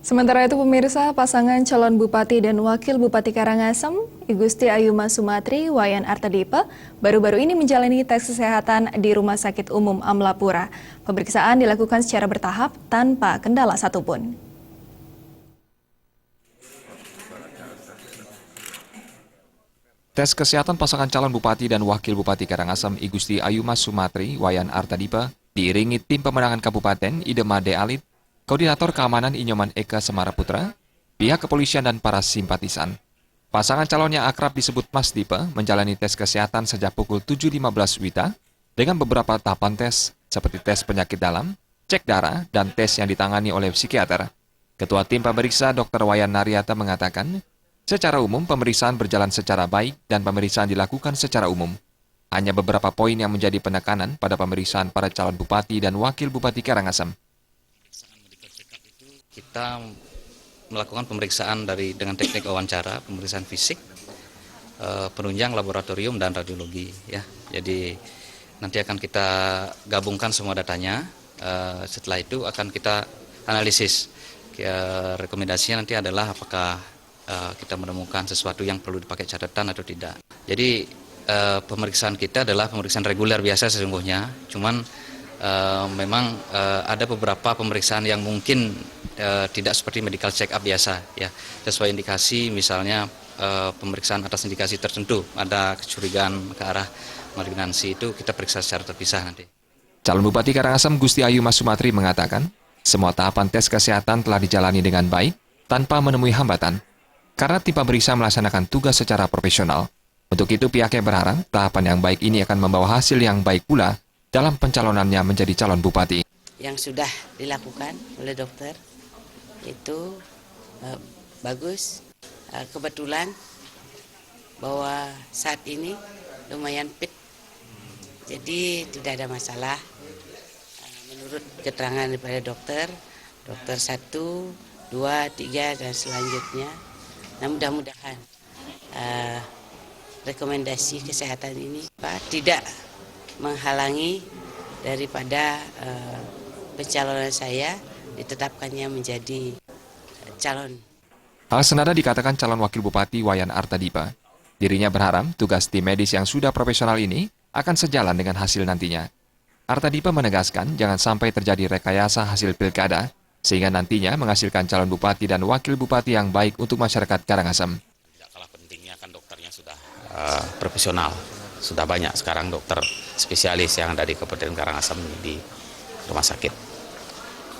Sementara itu pemirsa, pasangan calon Bupati dan Wakil Bupati Karangasem, Igusti Ayuma Sumatri, Wayan Artadipa, baru-baru ini menjalani tes kesehatan di Rumah Sakit Umum Amlapura. Pemeriksaan dilakukan secara bertahap tanpa kendala satupun. Tes kesehatan pasangan calon Bupati dan Wakil Bupati Karangasem Igusti Ayuma Sumatri, Wayan Artadipa, diiringi tim pemenangan Kabupaten Idemade Alit, Koordinator Keamanan Inyoman Eka Semaraputra, pihak kepolisian dan para simpatisan. Pasangan calon yang akrab disebut Mas Dipa menjalani tes kesehatan sejak pukul 7.15 WITA dengan beberapa tahapan tes seperti tes penyakit dalam, cek darah, dan tes yang ditangani oleh psikiater. Ketua tim pemeriksa Dr. Wayan Naryata mengatakan, secara umum pemeriksaan berjalan secara baik dan pemeriksaan dilakukan secara umum. Hanya beberapa poin yang menjadi penekanan pada pemeriksaan para calon bupati dan wakil bupati Karangasem. Kita melakukan pemeriksaan dengan teknik wawancara, pemeriksaan fisik, penunjang laboratorium dan radiologi. Ya, jadi nanti akan kita gabungkan semua datanya. Setelah itu akan kita analisis. Rekomendasinya nanti adalah apakah kita menemukan sesuatu yang perlu dipakai catatan atau tidak. Jadi pemeriksaan kita adalah pemeriksaan reguler biasa sesungguhnya. Cuman memang ada beberapa pemeriksaan yang mungkin tidak seperti medical check up biasa, ya, sesuai indikasi, misalnya pemeriksaan atas indikasi tertentu, ada kecurigaan ke arah malignansi, itu kita periksa secara terpisah nanti. Calon Bupati Karangasem Gusti Ayuma Sumatri mengatakan, semua tahapan tes kesehatan telah dijalani dengan baik tanpa menemui hambatan, karena tim pemeriksa melaksanakan tugas secara profesional. Untuk itu pihaknya berharap tahapan yang baik ini akan membawa hasil yang baik pula dalam pencalonannya menjadi calon bupati. Yang sudah dilakukan oleh dokter itu bagus. Kebetulan bahwa saat ini lumayan fit, jadi tidak ada masalah. Menurut keterangan daripada dokter 1, 2, 3 dan selanjutnya. Nah, mudah-mudahan rekomendasi kesehatan ini tidak menghalangi daripada pencalonan saya ditetapkannya menjadi calon. Hal senada dikatakan calon wakil bupati Wayan Artadipa. Dirinya berharap tugas tim medis yang sudah profesional ini akan sejalan dengan hasil nantinya. Artadipa menegaskan jangan sampai terjadi rekayasa hasil pilkada sehingga nantinya menghasilkan calon bupati dan wakil bupati yang baik untuk masyarakat Karangasem. Tidak kalah pentingnya kan dokternya sudah profesional. Sudah banyak sekarang dokter spesialis yang ada di Kabupaten Karangasem di rumah sakit.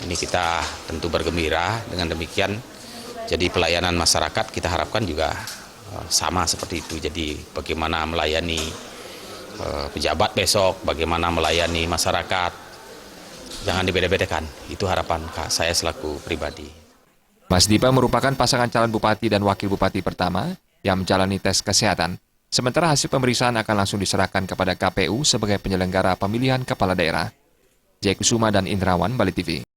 Ini kita tentu bergembira dengan demikian. Jadi pelayanan masyarakat kita harapkan juga sama seperti itu. Jadi bagaimana melayani pejabat besok, bagaimana melayani masyarakat. Jangan dibeda-bedakan. Itu harapan saya selaku pribadi. Mas Dipa merupakan pasangan calon bupati dan wakil bupati pertama yang menjalani tes kesehatan. Sementara hasil pemeriksaan akan langsung diserahkan kepada KPU sebagai penyelenggara pemilihan kepala daerah. Jai Kusuma dan Indrawan, Bali TV.